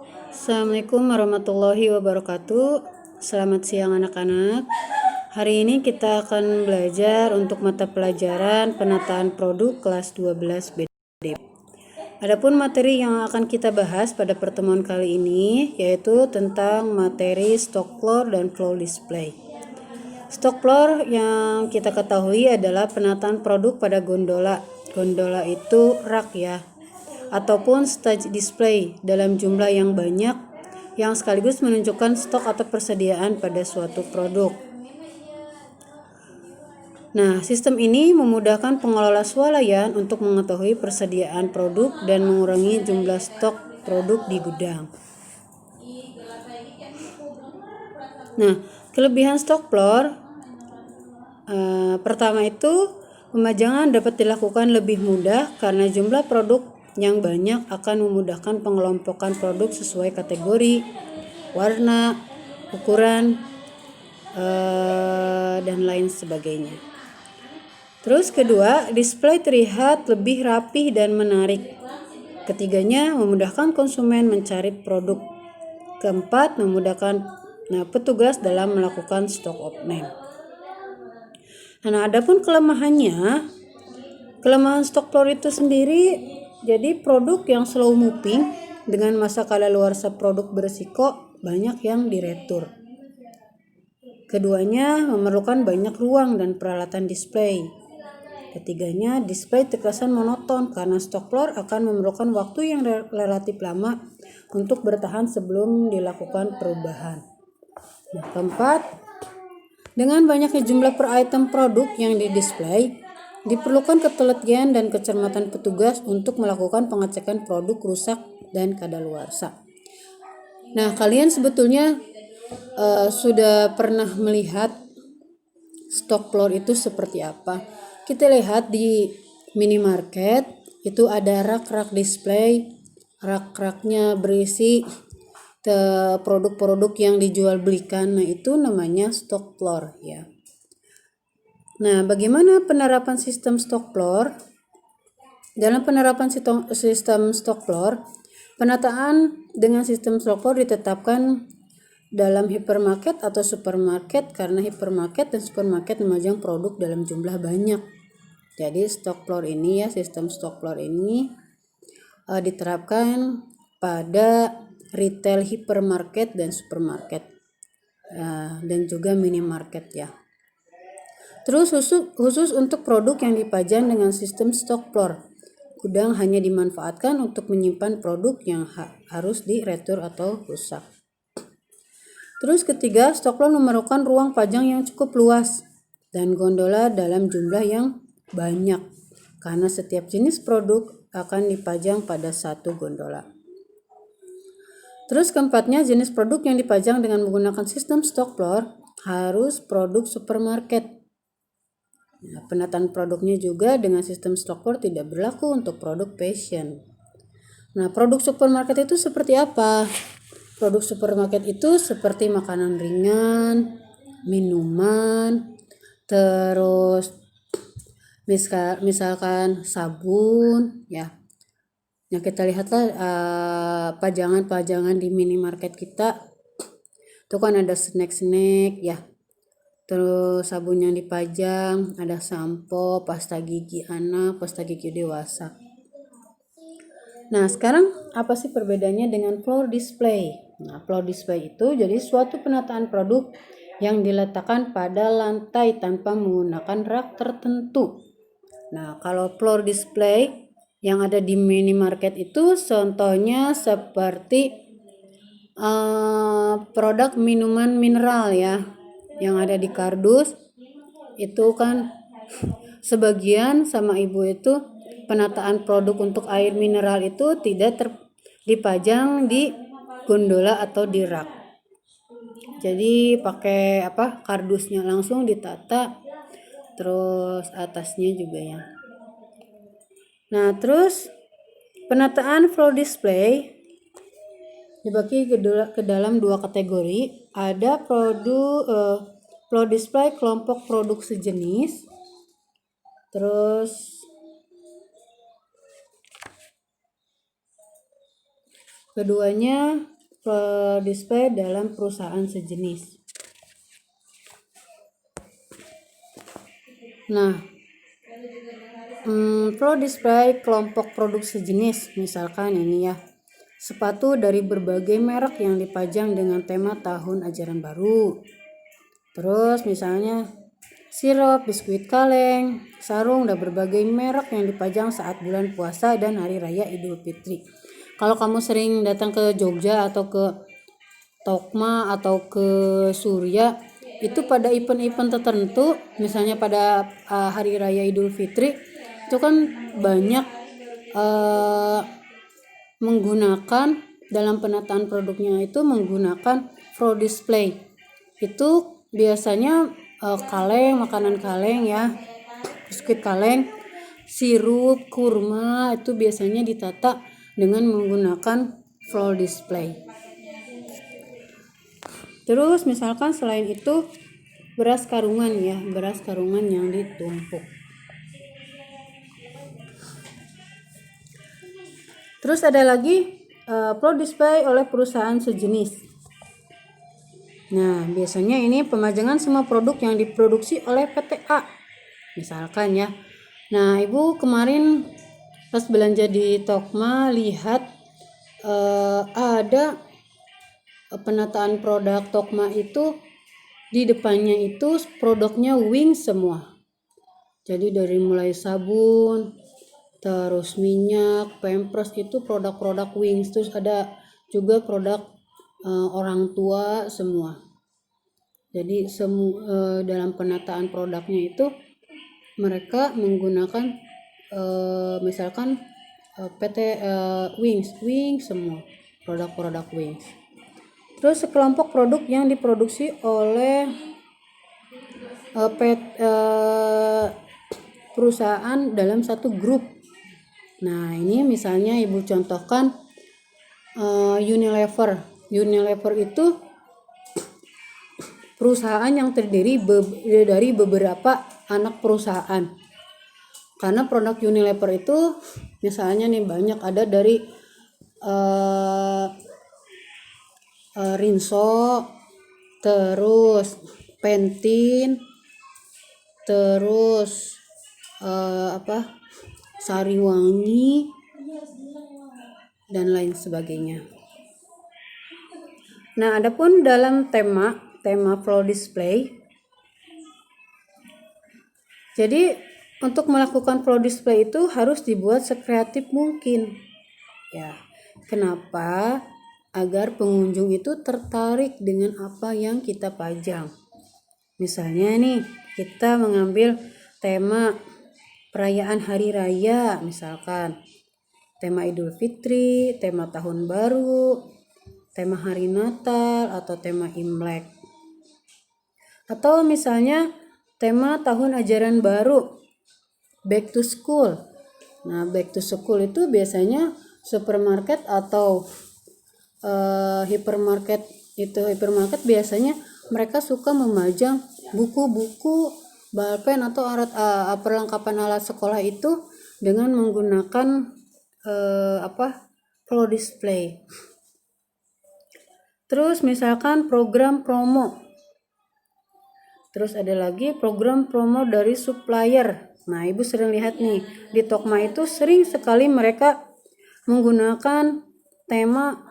Assalamualaikum warahmatullahi wabarakatuh. Selamat siang anak-anak. Hari ini kita akan belajar untuk mata pelajaran penataan produk kelas 12 BD. Adapun materi yang akan kita bahas pada pertemuan kali ini yaitu tentang materi stock floor dan flow display. Stock floor yang kita ketahui adalah penataan produk pada gondola. Gondola itu rak ya, ataupun stage display dalam jumlah yang banyak yang sekaligus menunjukkan stok atau persediaan pada suatu produk. Nah, sistem ini memudahkan pengelola swalayan untuk mengetahui persediaan produk dan mengurangi jumlah stok produk di gudang. Nah, kelebihan stock floor pertama itu pemajangan dapat dilakukan lebih mudah karena jumlah produk yang banyak akan memudahkan pengelompokan produk sesuai kategori, warna, ukuran, dan lain sebagainya. Terus kedua, display terlihat lebih rapih dan menarik. Ketiganya, memudahkan konsumen mencari produk. Keempat, memudahkan petugas dalam melakukan stock of name. Nah, adapun kelemahan stock floor itu sendiri, jadi produk yang slow moving dengan masa kadaluarsa produk berisiko banyak yang diretur. Keduanya memerlukan banyak ruang dan peralatan display. Ketiganya, display terkesan monoton karena stock floor akan memerlukan waktu yang relatif lama untuk bertahan sebelum dilakukan perubahan. Nah, keempat, dengan banyaknya jumlah per item produk yang didisplay, diperlukan ketelitian dan kecermatan petugas untuk melakukan pengecekan produk rusak dan kadaluarsa. Nah, kalian sebetulnya sudah pernah melihat stock floor itu seperti apa? Kita lihat di minimarket itu ada rak-rak display, rak-raknya berisi produk-produk yang dijual belikan. Nah, itu namanya stock floor ya. Nah, bagaimana penerapan sistem stock floor? Dalam penerapan sistem stock floor, penataan dengan sistem stock floor ditetapkan dalam hipermarket atau supermarket karena hipermarket dan supermarket memajang produk dalam jumlah banyak. Jadi stock floor ini ya, sistem stock floor ini diterapkan pada retail hipermarket dan supermarket dan juga minimarket ya. Terus khusus untuk produk yang dipajang dengan sistem stock floor, gudang hanya dimanfaatkan untuk menyimpan produk yang harus diretur atau rusak. Terus ketiga, stock floor memerlukan ruang pajang yang cukup luas dan gondola dalam jumlah yang banyak karena setiap jenis produk akan dipajang pada satu gondola. Terus keempatnya, jenis produk yang dipajang dengan menggunakan sistem stock floor harus produk supermarket. Nah, penataan produknya juga dengan sistem stock floor tidak berlaku untuk produk fashion. Nah, produk supermarket itu seperti apa? Produk supermarket itu seperti makanan ringan, minuman, terus misalkan sabun ya. Yang kita lihatlah pajangan-pajangan di minimarket kita itu kan ada snack-snack ya, terus sabun yang dipajang, ada sampo, pasta gigi anak, pasta gigi dewasa. Nah, sekarang apa sih perbedaannya dengan floor display? Nah, floor display itu jadi suatu penataan produk yang diletakkan pada lantai tanpa menggunakan rak tertentu. Nah, kalau floor display yang ada di minimarket itu contohnya seperti produk minuman mineral ya yang ada di kardus itu kan sebagian sama ibu itu penataan produk untuk air mineral itu tidak dipajang di gondola atau di rak. Jadi pakai kardusnya langsung ditata, terus atasnya juga ya. Nah, terus penataan floor display dibagi ke dalam dua kategori. Ada floor display kelompok produk sejenis. Terus keduanya display dalam perusahaan sejenis. Nah, flow display kelompok produk sejenis, misalkan ini ya, sepatu dari berbagai merek yang dipajang dengan tema tahun ajaran baru. Terus misalnya sirup, biskuit kaleng, sarung, dan berbagai merek yang dipajang saat bulan puasa dan hari raya Idul Fitri. Kalau kamu sering datang ke Jogja atau ke Tokma atau ke Surya, itu pada event-event tertentu, misalnya pada hari raya Idul Fitri, itu kan banyak menggunakan dalam penataan produknya itu menggunakan flow display. Itu biasanya kaleng, makanan kaleng ya, biskuit kaleng, sirup, kurma, itu biasanya ditata dengan menggunakan flow display. Terus misalkan selain itu beras karungan ya, beras karungan yang ditumpuk. Terus ada lagi flow display oleh perusahaan sejenis. Nah, biasanya ini pemajangan semua produk yang diproduksi oleh PTA. Misalkan ya. Nah, Ibu kemarin pas belanja di Tokma lihat ada penataan produk Tokma itu di depannya itu produknya Wings semua. Jadi dari mulai sabun, terus minyak, pampers itu produk-produk Wings. Terus ada juga produk orang tua semua. Jadi dalam penataan produknya itu mereka menggunakan misalkan PT Wings semua, produk-produk Wings. Terus sekelompok produk yang diproduksi oleh perusahaan dalam satu grup. Nah, ini misalnya Ibu contohkan Unilever. Unilever itu perusahaan yang terdiri dari beberapa anak perusahaan. Karena produk Unilever itu misalnya nih banyak ada dari Rinso, terus Pantene, terus Sariwangi dan lain sebagainya. Nah, adapun dalam tema flow display, jadi untuk melakukan flow display itu harus dibuat sekreatif mungkin. Ya, kenapa? Agar pengunjung itu tertarik dengan apa yang kita pajang. Misalnya nih, kita mengambil tema perayaan hari raya, misalkan tema Idul Fitri, tema tahun baru, tema hari Natal, atau tema Imlek. Atau misalnya tema tahun ajaran baru, back to school. Nah, back to school itu biasanya supermarket atau hypermarket biasanya mereka suka memajang buku-buku, balpen atau perlengkapan alat sekolah itu dengan menggunakan flow display. Terus misalkan program promo. Terus ada lagi program promo dari supplier. Nah, Ibu sering lihat nih di Tokma itu sering sekali mereka menggunakan tema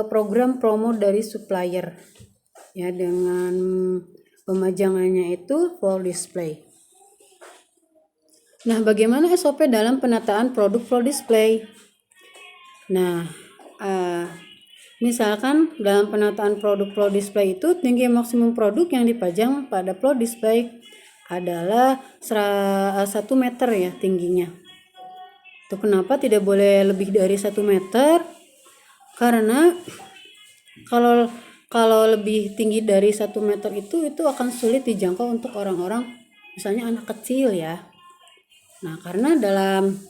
program promo dari supplier ya, dengan pemajangannya itu flow display. Nah, bagaimana SOP dalam penataan produk flow display? Nah, misalkan dalam penataan produk flow display itu tinggi maksimum produk yang dipajang pada flow display adalah 1 meter ya tingginya. Itu kenapa tidak boleh lebih dari 1 meter? Karena kalau lebih tinggi dari 1 meter itu akan sulit dijangkau untuk orang-orang misalnya anak kecil ya. Nah, karena dalam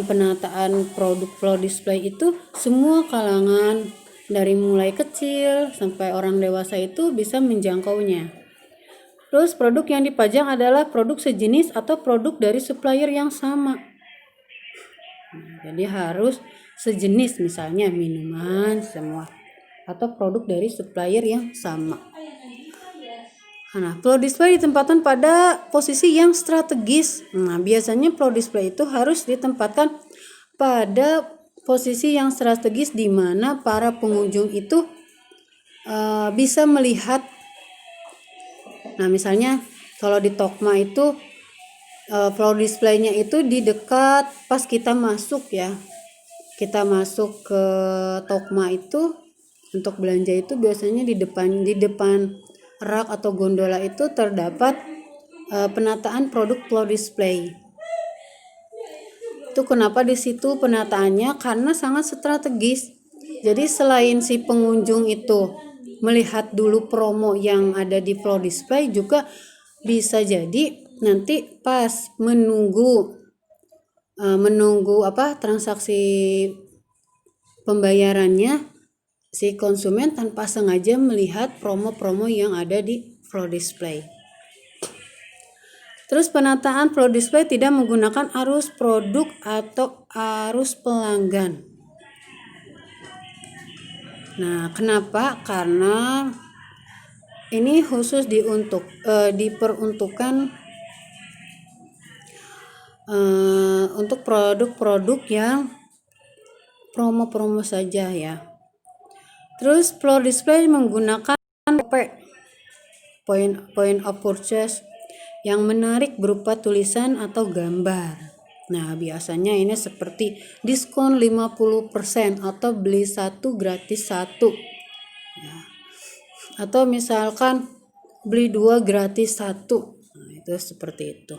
penataan produk flow display itu semua kalangan dari mulai kecil sampai orang dewasa itu bisa menjangkaunya. Terus produk yang dipajang adalah produk sejenis atau produk dari supplier yang sama. Nah, jadi harus sejenis, misalnya minuman semua, atau produk dari supplier yang sama. Nah, floor display ditempatkan pada posisi yang strategis. Nah, biasanya floor display itu harus ditempatkan pada posisi yang strategis di mana para pengunjung itu bisa melihat. Nah, misalnya kalau di Tokma itu floor display-nya itu di dekat pas kita masuk ya. Kita masuk ke Tokma itu untuk belanja itu biasanya di depan rak atau gondola itu terdapat penataan produk floor display. Itu kenapa di situ penataannya? Karena sangat strategis. Jadi selain si pengunjung itu melihat dulu promo yang ada di floor display, juga bisa jadi nanti pas menunggu transaksi pembayarannya, si konsumen tanpa sengaja melihat promo-promo yang ada di floor display. Terus penataan floor display tidak menggunakan arus produk atau arus pelanggan. Nah, kenapa? Karena ini khusus diperuntukkan untuk produk-produk yang promo-promo saja ya. Terus floor display menggunakan point of purchase yang menarik berupa tulisan atau gambar. Nah, biasanya ini seperti diskon 50% atau beli satu gratis satu. Ya. Atau misalkan beli 2 gratis 1. Nah, itu seperti itu.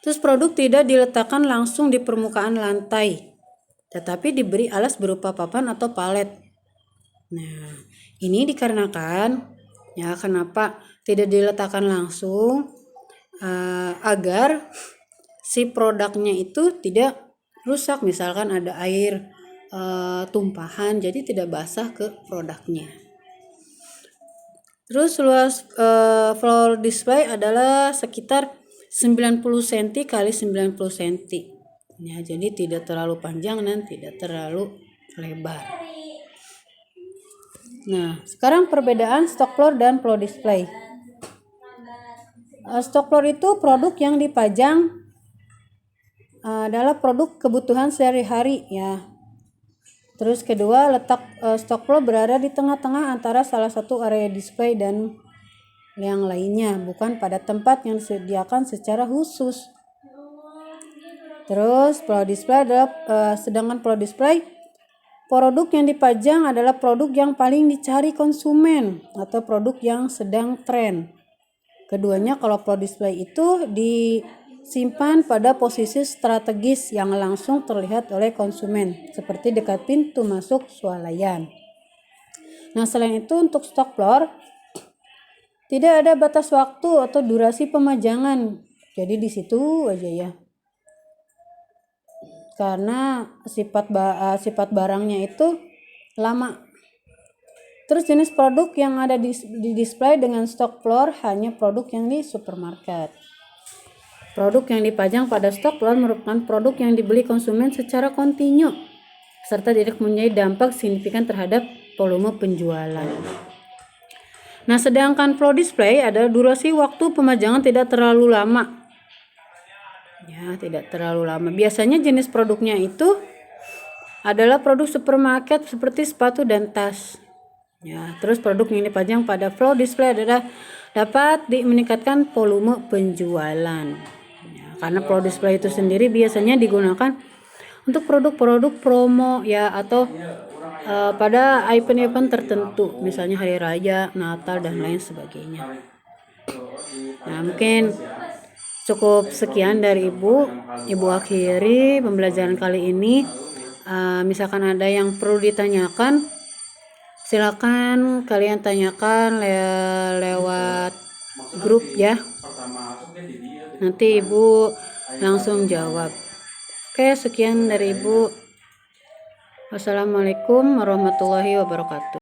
Terus produk tidak diletakkan langsung di permukaan lantai, tetapi diberi alas berupa papan atau palet. Nah, ini dikarenakan ya kenapa tidak diletakkan langsung, agar si produknya itu tidak rusak, misalkan ada air tumpahan jadi tidak basah ke produknya. Terus luas floor display adalah sekitar 90 cm kali 90 cm ya, jadi tidak terlalu panjang dan tidak terlalu lebar. Nah, sekarang perbedaan stock floor dan floor display. Stock floor itu produk yang dipajang adalah produk kebutuhan sehari-hari ya. Terus kedua, letak stock floor berada di tengah-tengah antara salah satu area display dan yang lainnya, bukan pada tempat yang disediakan secara khusus. Terus floor display adalah sedangkan floor display, produk yang dipajang adalah produk yang paling dicari konsumen atau produk yang sedang tren. Keduanya kalau floor display itu disimpan pada posisi strategis yang langsung terlihat oleh konsumen, seperti dekat pintu masuk swalayan. Nah, selain itu untuk stock floor tidak ada batas waktu atau durasi pemajangan. Jadi di situ aja ya. Karena sifat barangnya itu lama. Terus jenis produk yang ada di display dengan stock floor hanya produk yang di supermarket. Produk yang dipajang pada stock floor merupakan produk yang dibeli konsumen secara kontinu serta tidak mempunyai dampak signifikan terhadap volume penjualan. Nah, sedangkan floor display adalah durasi waktu pemajangan tidak terlalu lama. Ya, tidak terlalu lama. Biasanya jenis produknya itu adalah produk supermarket seperti sepatu dan tas. Ya, terus produk yang dipajang pada floor display adalah dapat meningkatkan volume penjualan. Ya, karena floor display itu sendiri biasanya digunakan untuk produk-produk promo ya, atau pada event-event tertentu, misalnya hari raya, Natal dan lain sebagainya. Nah, mungkin cukup sekian dari Ibu akhiri pembelajaran kali ini. Misalkan ada yang perlu ditanyakan, silakan kalian tanyakan lewat grup ya. Nanti Ibu langsung jawab. Oke, sekian dari Ibu. Wassalamualaikum warahmatullahi wabarakatuh.